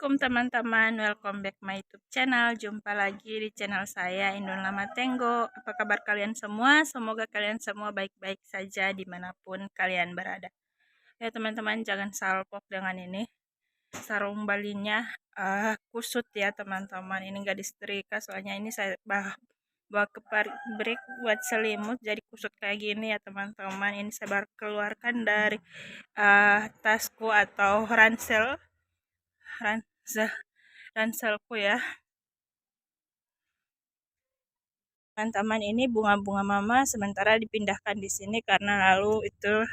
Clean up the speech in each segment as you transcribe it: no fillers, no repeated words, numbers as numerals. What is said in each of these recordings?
Assalamualaikum teman-teman, welcome back my YouTube channel. Jumpa lagi di channel saya Indon Lama Tenggo. Apa kabar kalian semua? Semoga kalian semua baik-baik saja dimanapun kalian berada. Ya teman-teman, jangan salpok dengan ini sarung balinya kusut ya teman-teman. Ini gak disetrika, soalnya ini saya bawa ke pabrik buat selimut, jadi kusut kayak gini ya teman-teman. Ini saya baru keluarkan dari tasku atau ranselku ya teman-teman. Ini bunga-bunga mama sementara dipindahkan di sini karena lalu itu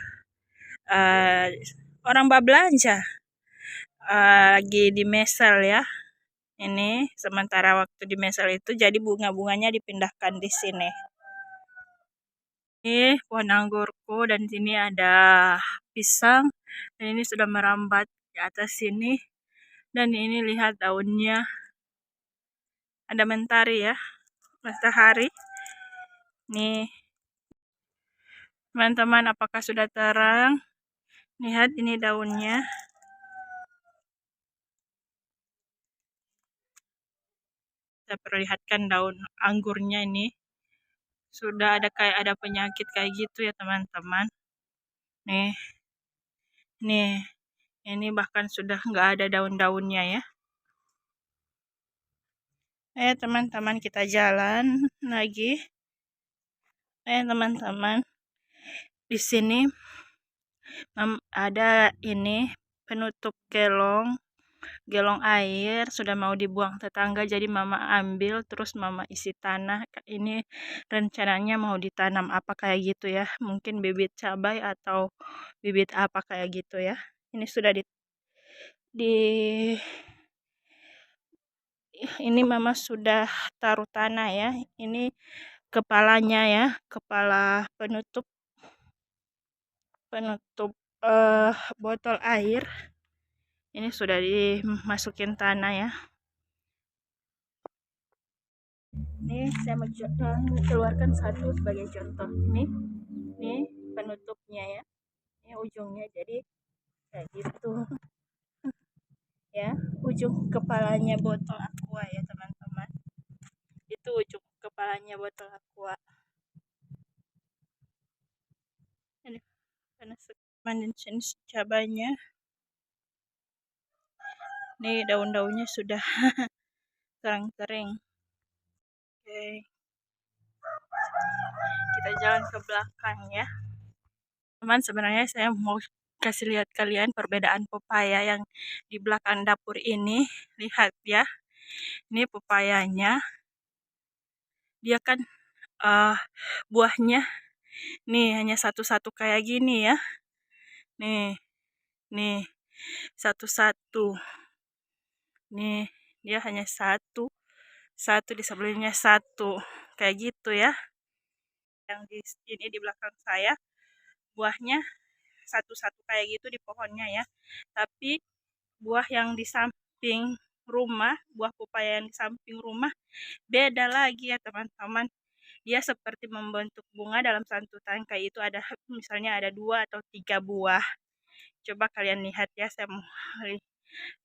orang belanja lagi di mesel ya. Ini sementara waktu di mesel itu jadi bunga-bunganya dipindahkan di sini. Ini pohon anggurku dan sini ada pisang dan ini sudah merambat di atas sini. Dan ini lihat daunnya ada mentari ya, matahari. Nih teman-teman, apakah sudah terang? Lihat ini daunnya. Saya perlihatkan daun anggurnya ini. Sudah ada kayak ada penyakit kayak gitu ya teman-teman. Nih. Nih. Ini bahkan sudah nggak ada daun-daunnya ya. Teman-teman, kita jalan lagi. Teman-teman. Di sini ada ini penutup gelong air sudah mau dibuang tetangga, jadi mama ambil terus mama isi tanah. Ini rencananya mau ditanam apa kayak gitu ya, mungkin bibit cabai atau bibit apa kayak gitu ya. Ini sudah ini mama sudah taruh tanah ya. Ini kepalanya ya, kepala penutup botol air. Ini sudah dimasukin tanah ya. Ini saya keluarkan satu sebagai contoh. Ini penutupnya ya. Ini ujungnya jadi kayak gitu. Ya, ujung kepalanya botol aqua ya teman-teman. Itu ujung kepalanya botol aqua. Ini karena panen jenis cabainya. Nih daun-daunnya sudah kering. Oke. Kita jalan ke belakang ya. Teman, sebenarnya saya mau kasih lihat kalian perbedaan pepaya yang di belakang dapur ini. Lihat ya. Ini pepayanya. Dia kan buahnya nih hanya satu-satu kayak gini ya. Nih satu-satu. Nih dia hanya satu di sebelahnya satu kayak gitu ya. Yang ini di belakang saya buahnya satu-satu kayak gitu di pohonnya ya. Tapi buah yang di samping rumah, buah pepaya yang di samping rumah beda lagi ya teman-teman. Dia seperti membentuk bunga dalam satu tangkai, itu ada misalnya ada 2 atau 3 buah. Coba kalian lihat ya, saya mau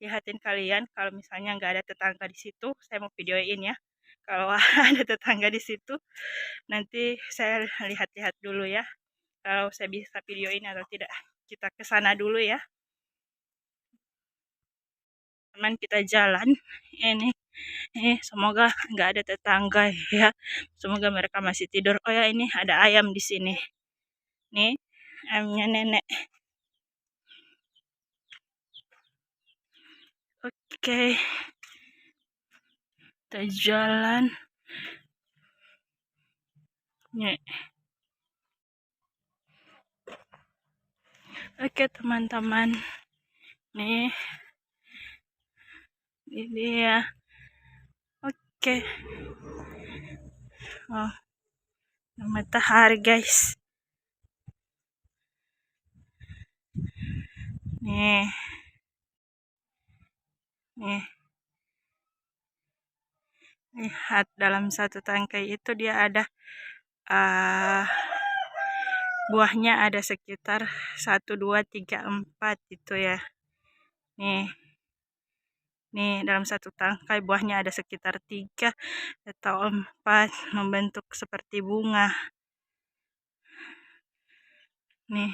lihatin kalian. Kalau misalnya nggak ada tetangga di situ, saya mau videoin ya. Kalau ada tetangga di situ, nanti saya lihat-lihat dulu ya. Kalau saya bisa videoin atau tidak. Kita ke sana dulu ya. Teman, kita jalan. Ini semoga nggak ada tetangga ya. Semoga mereka masih tidur. Oh ya, ini ada ayam di sini. Nih, ayamnya nenek. Oke. Kita jalan. Nih. Oke teman-teman. Nih. Ini ya. Oke. Oh. Matahari guys. Nih. Lihat dalam satu tangkai itu dia ada buahnya ada sekitar 1, 2, 3, 4 gitu ya. Nih. Nih, dalam satu tangkai buahnya ada sekitar 3 atau 4 membentuk seperti bunga. Nih.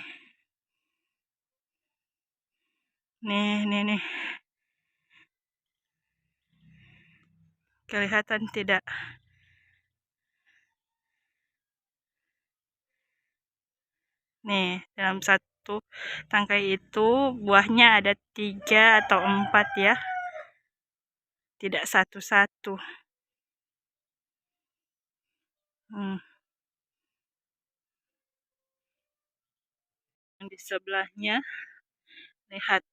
Nih. Kelihatan tidak? Nih, dalam satu tangkai itu buahnya ada 3 atau 4 ya. Tidak satu-satu. Yang di sebelahnya, lihat.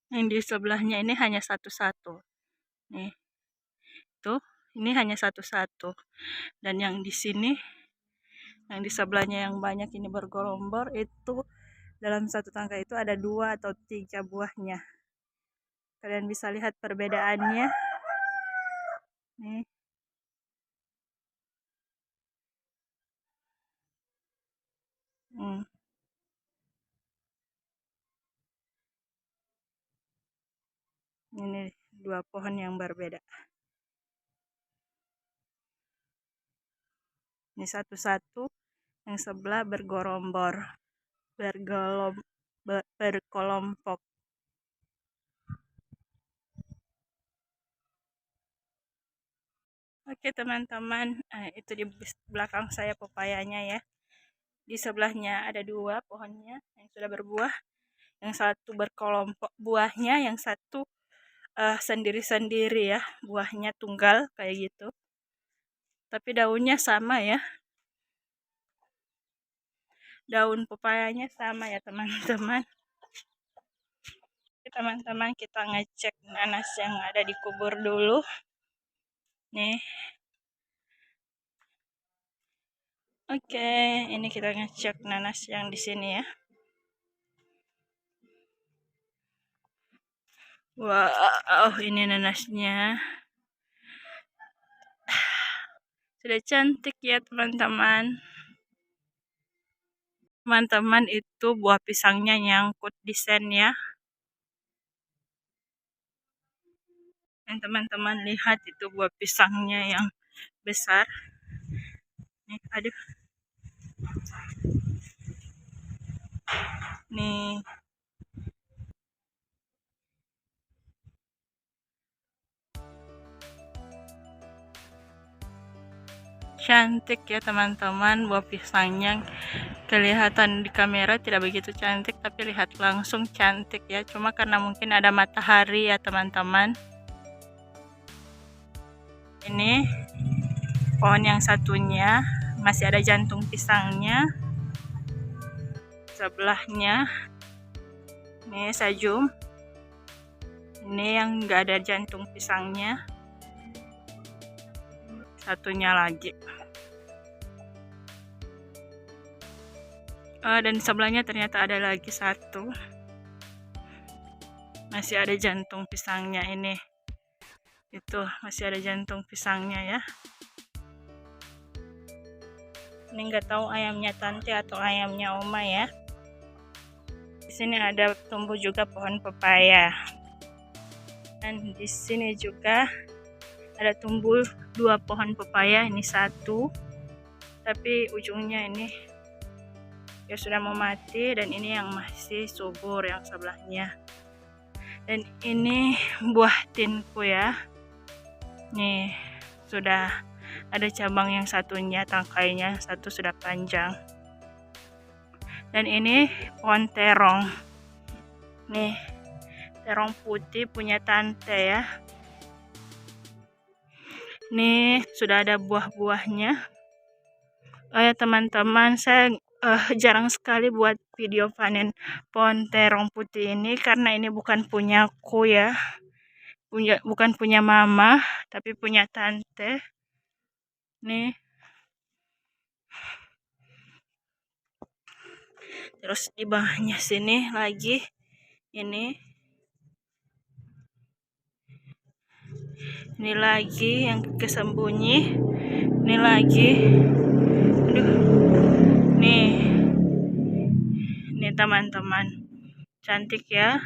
Yang di sebelahnya ini hanya satu-satu. Nih. Tuh, ini hanya satu-satu. Dan yang di sini, yang di sebelahnya yang banyak ini bergerombol, itu dalam satu tangkai itu ada 2 atau 3 buahnya. Kalian bisa lihat perbedaannya. Nih. Ini 2 pohon yang berbeda. Ini satu-satu, yang sebelah berkelompok. Oke teman-teman, itu di belakang saya pepayanya ya. Di sebelahnya ada 2 pohonnya yang sudah berbuah. Yang satu berkelompok buahnya, yang satu sendiri-sendiri ya, buahnya tunggal kayak gitu. Tapi daunnya sama ya. Daun pepayanya sama ya teman-teman. Teman-teman, kita ngecek nanas yang ada di kubur dulu. Nih. Oke, ini kita ngecek nanas yang di sini ya. Wow, ini nanasnya. Sudah cantik ya teman-teman. Teman-teman, itu buah pisangnya nyangkut di sen ya. Dan teman-teman lihat itu buah pisangnya yang besar. Nih, aduh. Nih. Cantik ya teman-teman, buah pisangnya kelihatan di kamera tidak begitu cantik, tapi lihat langsung cantik ya. Cuma karena mungkin ada matahari ya teman-teman. Ini pohon yang satunya masih ada jantung pisangnya. Sebelahnya ini saya zoom. Ini yang enggak ada jantung pisangnya. Satunya lagi. Dan sebelahnya ternyata ada lagi satu. Masih ada jantung pisangnya ini. Itu masih ada jantung pisangnya ya. Ini nggak tahu ayamnya tante atau ayamnya oma ya. Di sini ada tumbuh juga pohon pepaya. Dan di sini juga ada tumbuh 2 pohon pepaya, ini 1. Tapi ujungnya ini ya sudah mau mati, dan ini yang masih subur yang sebelahnya. Dan ini buah tinku ya. Nih, sudah ada cabang yang satunya, tangkainya satu sudah panjang. Dan ini pohon terong. Nih, terong putih punya tante ya. Nih, sudah ada buah-buahnya. Oh ya teman-teman, saya jarang sekali buat video panen pohon terong putih ini karena ini bukan punyaku ya. Bukan punya mama, tapi punya tante. Nih. Terus di bawahnya sini lagi ini lagi yang kesembunyi. Ini lagi. Aduh. Nih teman-teman. Cantik ya.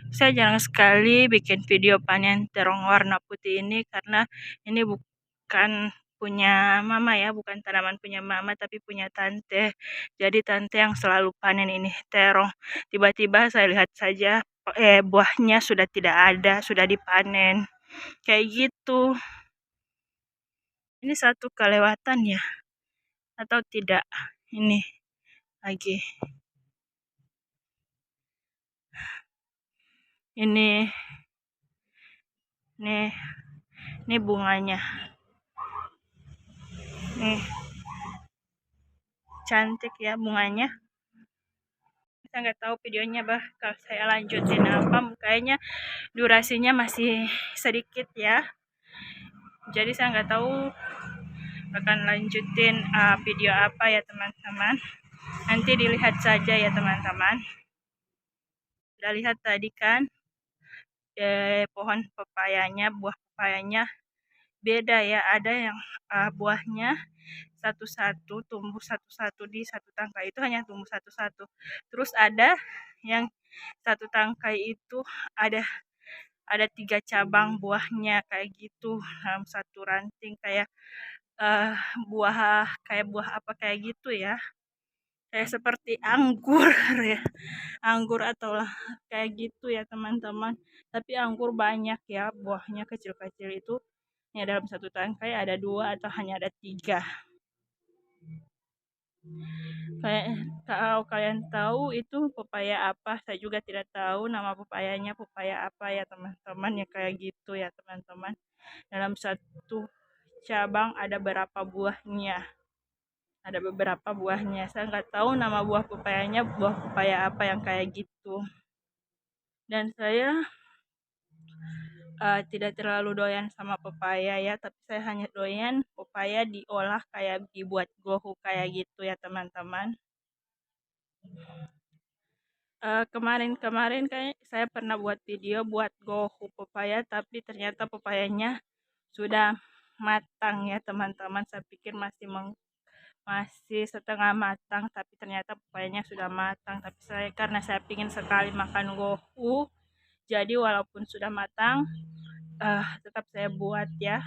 Saya jarang sekali bikin video panen terong warna putih ini karena ini bukan punya mama ya, bukan tanaman punya mama tapi punya tante. Jadi tante yang selalu panen ini terong. Tiba-tiba saya lihat saja buahnya sudah tidak ada, sudah dipanen. Kayak gitu. Ini satu kelewatan ya atau tidak? Ini lagi. Ini nih, ini bunganya. Nih, cantik ya bunganya. Saya nggak tahu videonya bakal saya lanjutin apa, kayaknya durasinya masih sedikit ya. Jadi saya nggak tahu akan lanjutin video apa ya teman-teman. Nanti dilihat saja ya teman-teman. Udah lihat tadi kan pohon pepayanya, buah pepayanya beda ya. Ada yang buahnya satu-satu, tumbuh satu-satu di satu tangkai itu hanya tumbuh satu-satu. Terus ada yang satu tangkai itu ada 3 cabang buahnya kayak gitu dalam satu ranting kayak buah apa kayak gitu ya. Kayak seperti anggur ya. Anggur atau lah kayak gitu ya teman-teman. Tapi anggur banyak ya, buahnya kecil-kecil itu. Ya dalam satu tangkai ada 2 atau hanya ada 3. Kayak kalau kalian tahu itu pepaya apa, saya juga tidak tahu nama pepayanya pepaya apa ya teman-teman ya kayak gitu ya teman-teman. Dalam satu cabang ada berapa buahnya? Ada beberapa buahnya. Saya nggak tahu nama buah pepayanya buah pepaya apa yang kayak gitu. Dan saya tidak terlalu doyan sama pepaya ya, tapi saya hanya doyan pepaya diolah kayak dibuat gohu kayak gitu ya teman-teman. Kemarin kayak saya pernah buat video buat gohu pepaya, tapi ternyata pepayanya sudah matang ya teman-teman. Saya pikir masih setengah matang, tapi ternyata pepayanya sudah matang. Tapi karena saya ingin sekali makan gohu, jadi walaupun sudah matang tetap saya buat ya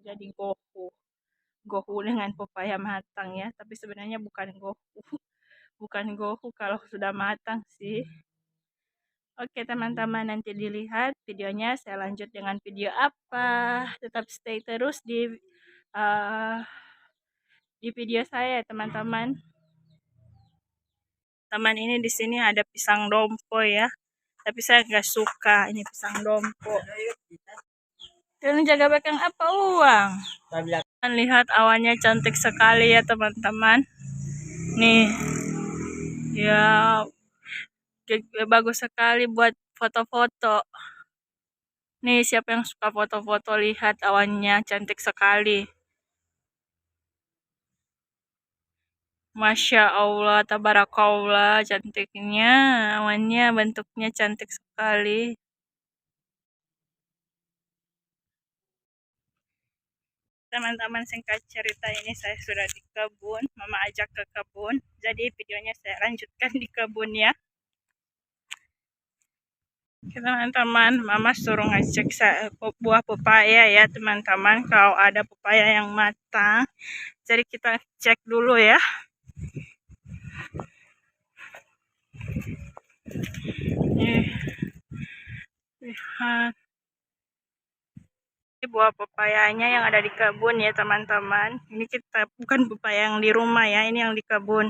jadi gohu dengan pepaya matang ya, tapi sebenarnya bukan gohu kalau sudah matang sih. Oke teman-teman, nanti dilihat videonya saya lanjut dengan video apa. Tetap stay terus di video saya teman-teman. Teman ini di sini ada pisang dompo ya, tapi saya nggak suka ini pisang dompo. Kalian jaga belakang apa uang? Lihat awannya cantik sekali ya teman-teman. Nih, ya bagus sekali buat foto-foto. Nih, siapa yang suka foto-foto, lihat awannya cantik sekali. Masya Allah, tabarakallah, cantiknya awannya, bentuknya cantik sekali. Teman-teman, singkat cerita ini saya sudah di kebun, mama ajak ke kebun, jadi videonya saya lanjutkan di kebun ya. Teman-teman, mama suruh ngecek buah pepaya ya teman-teman, kalau ada pepaya yang matang, jadi kita cek dulu ya. Lihat ini buah pepayanya yang ada di kebun ya teman-teman. Ini kita bukan pepaya yang di rumah ya, ini yang di kebun.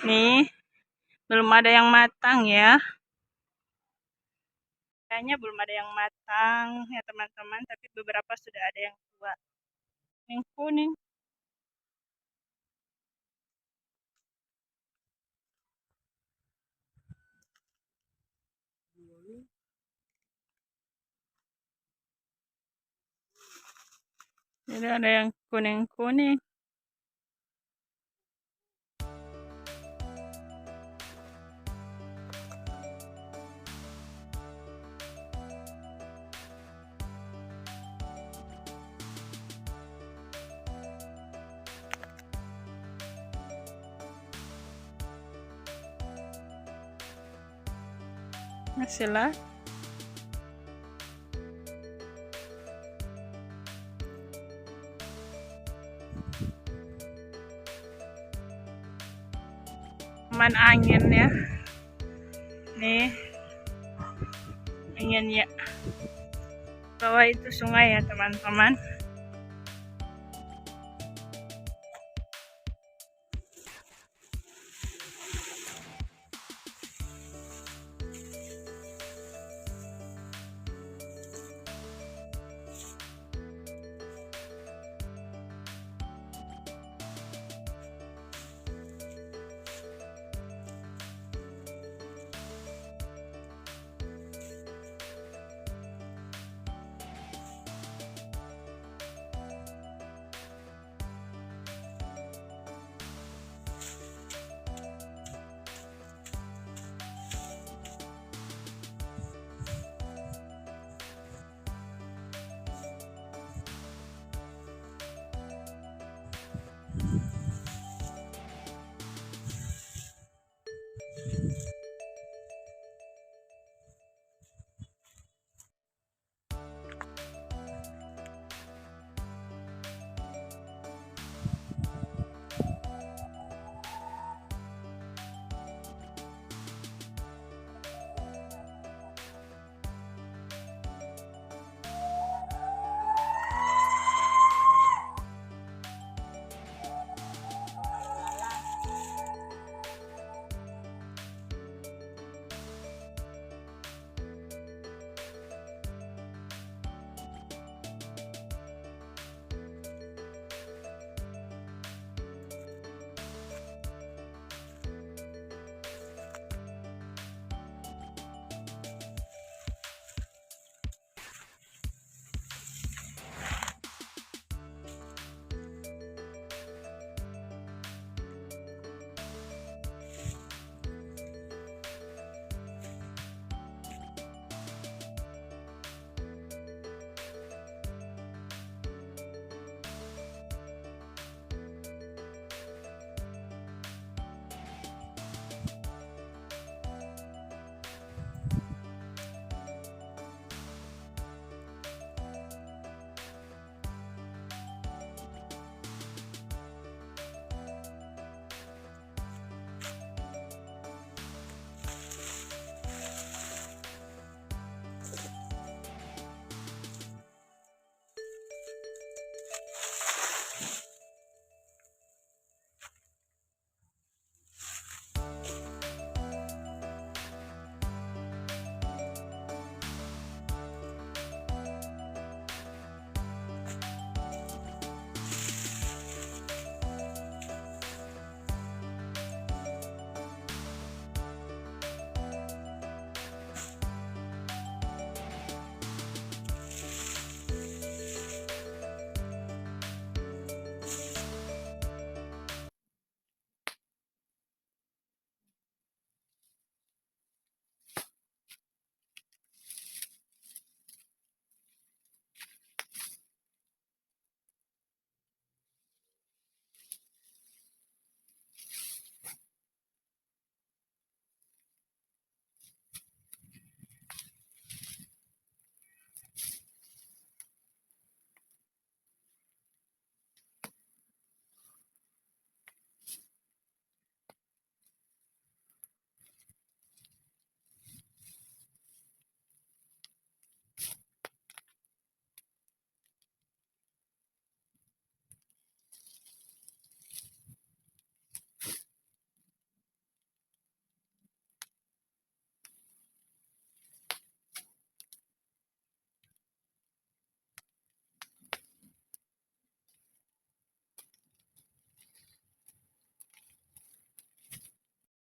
Nih, belum ada yang matang ya. Kayaknya belum ada yang matang ya teman-teman, tapi beberapa sudah ada yang tua. Yang kuning. Jadi ada yang kuning-kuning. Masihlah. Teman angin ya. Nih anginnya. Bawah itu sungai ya teman-teman.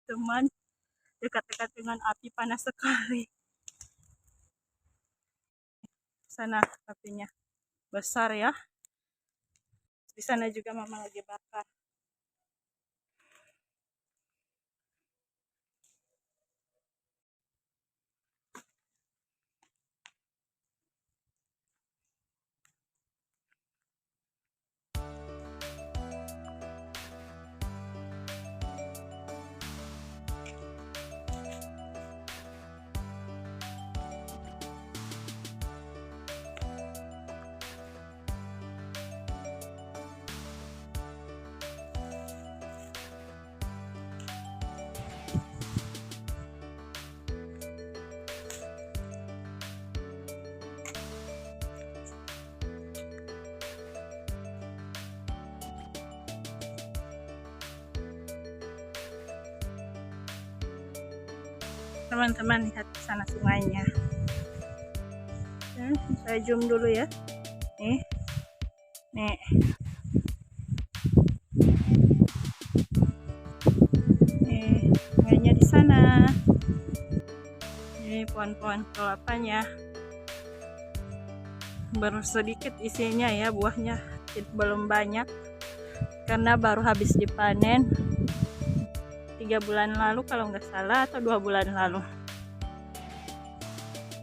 Teman, dekat-dekat dengan api panas sekali. Sana apinya besar ya. Di sana juga mama lagi bakar. Teman-teman lihat di sana sungainya. Ya, saya zoom dulu ya. Nih, nih, nih, sungainya di sana. Ini pohon-pohon kelapanya. Baru sedikit isinya ya, buahnya belum banyak karena baru habis dipanen 3 bulan lalu kalau nggak salah, atau 2 bulan lalu.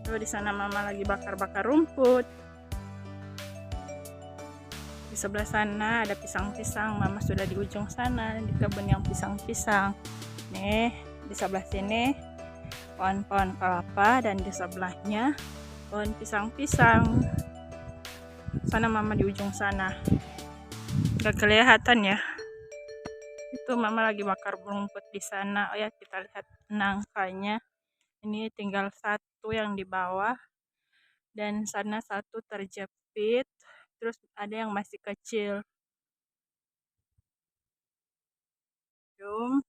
Lalu di sana mama lagi bakar-bakar rumput. Di sebelah sana ada pisang-pisang, mama sudah di ujung sana di kebun yang pisang-pisang. Nih, di sebelah sini pohon-pohon kelapa dan di sebelahnya pohon pisang-pisang. Sana mama di ujung sana. Gak kelihatan ya. Itu mama lagi bakar rumput di sana. Oh ya, kita lihat nangkanya. Ini tinggal satu yang di bawah dan sana satu terjepit. Terus ada yang masih kecil. Zoom.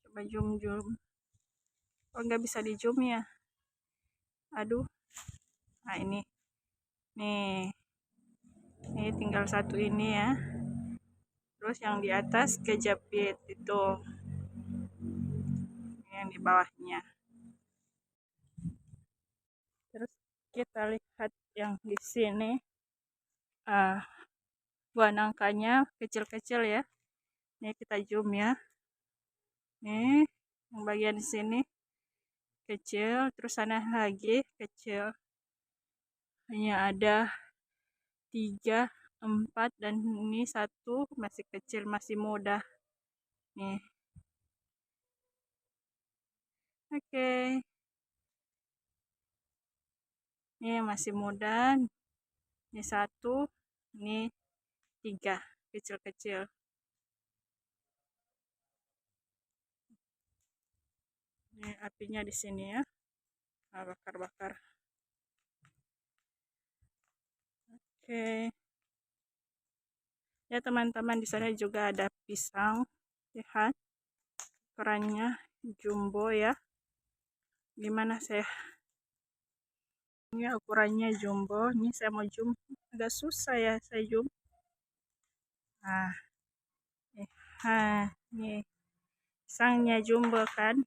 Coba zoom. Oh, nggak bisa di zoom ya. Aduh. Nah, ini. Nih. Ini tinggal satu ini ya. Terus yang di atas kejepit itu. Ini yang di bawahnya. Terus kita lihat yang di sini. Buah nangkanya kecil-kecil ya. Ini kita zoom ya. Nih, yang bagian di sini kecil, terus sana lagi kecil. Hanya ada 3, 4, dan ini satu masih kecil, masih muda. Nih. Oke. Ini masih muda. Ini satu, ini 3 kecil-kecil. Ini apinya di sini ya. Nah, bakar-bakar. Oke. Ya teman-teman, di sana juga ada pisang. Lihat ukurannya jumbo ya. Gimana saya? Ini ukurannya jumbo. Ini saya mau zoom, agak susah ya saya zoom. Nah, nih pisangnya jumbo kan.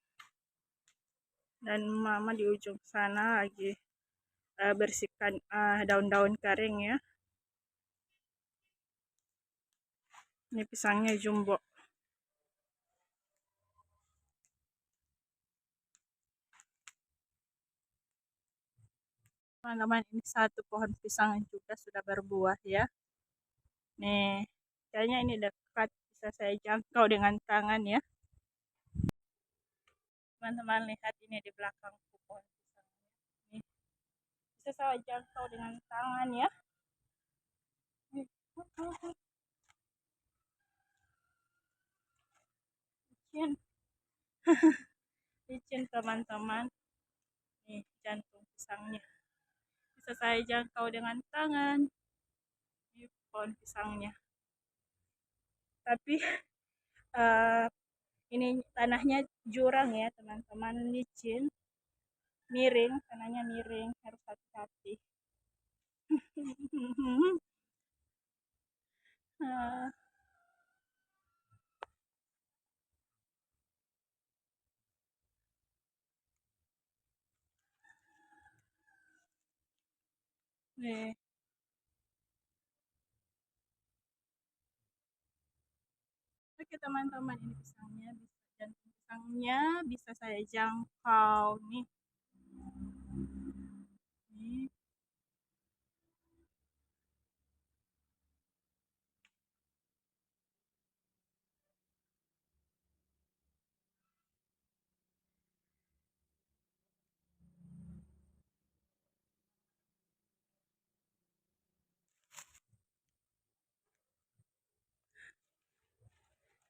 Dan mama di ujung sana lagi bersihkan daun-daun kering ya. Ini pisangnya jumbo. Teman-teman, ini satu pohon pisang yang juga sudah berbuah ya. Nih, kayaknya ini dekat, bisa saya jangkau dengan tangan ya. Teman-teman lihat ini di belakang pohon pisang. Nih, bisa saya jangkau dengan tangan ya. Licin, licin teman-teman. Nih jantung pisangnya. Bisa saya jangkau dengan tangan. Ini pohon pisangnya. Tapi ini tanahnya jurang ya teman-teman, licin, miring, tanahnya miring, harus hati-hati. Nih. Oke teman-teman, ini pisangnya, jantung pisangnya bisa saya jangkau nih. Nih.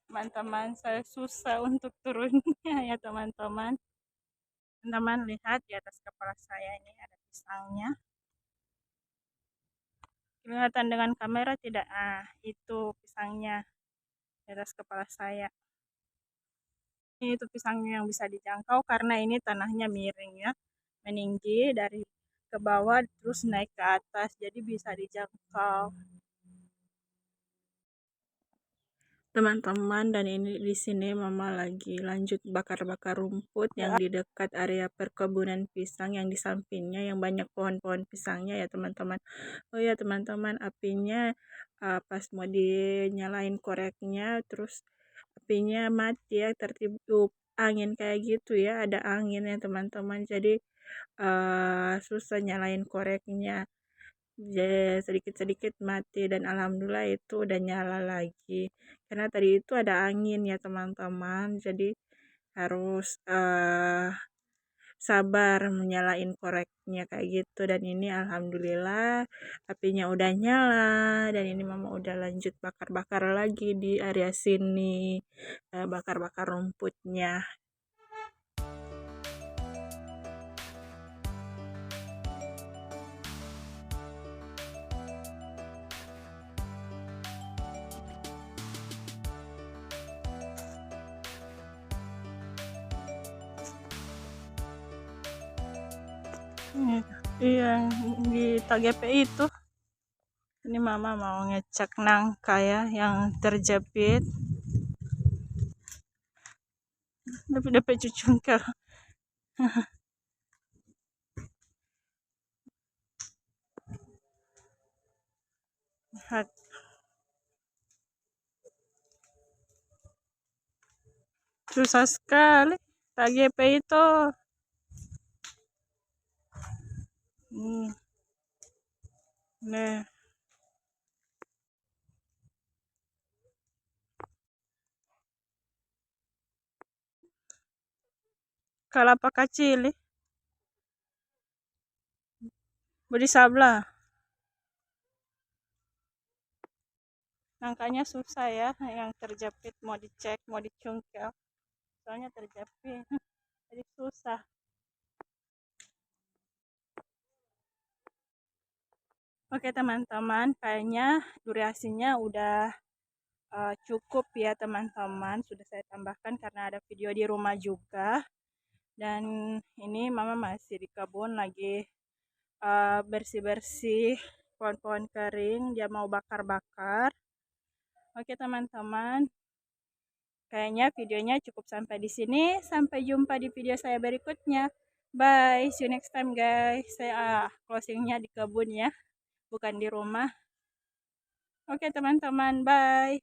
Teman-teman, saya susah untuk turunnya ya teman-teman. Teman-teman lihat di atas kepala saya ini ada pisangnya. Kelihatan dengan kamera tidak? Itu pisangnya di atas kepala saya. Itu pisang yang bisa dijangkau karena ini tanahnya miring ya, meninggi dari ke bawah terus naik ke atas, jadi bisa dijangkau. Teman-teman, dan ini di sini mama lagi lanjut bakar-bakar rumput yang di dekat area perkebunan pisang yang di sampingnya yang banyak pohon-pohon pisangnya ya teman-teman. Oh ya teman-teman, apinya pas mau dinyalain koreknya terus apinya mati ya, tertiup angin kayak gitu ya, ada angin ya teman-teman, jadi susah nyalain koreknya, jadi sedikit-sedikit mati, dan alhamdulillah itu udah nyala lagi karena tadi itu ada angin ya teman-teman, jadi harus sabar menyalain koreknya kayak gitu. Dan ini alhamdulillah apinya udah nyala, dan ini mama udah lanjut bakar-bakar lagi di area sini, bakar-bakar rumputnya. Iya, di TGP itu. Ini mama mau ngecek nangka ya yang terjepit. Dapat cucungkel. Susah sekali TGP itu. Nah, kelapa kecil bodi sabla. Nangkanya susah ya, yang terjepit mau dicek, mau dicungkel. Soalnya terjepit, jadi susah. Oke teman-teman, kayaknya durasinya udah cukup ya teman-teman. Sudah saya tambahkan karena ada video di rumah juga. Dan ini mama masih di kebun lagi bersih-bersih pohon-pohon kering. Dia mau bakar-bakar. Oke teman-teman, kayaknya videonya cukup sampai di sini. Sampai jumpa di video saya berikutnya. Bye, see you next time guys. Saya closingnya di kebun ya, bukan di rumah. Oke teman-teman, bye.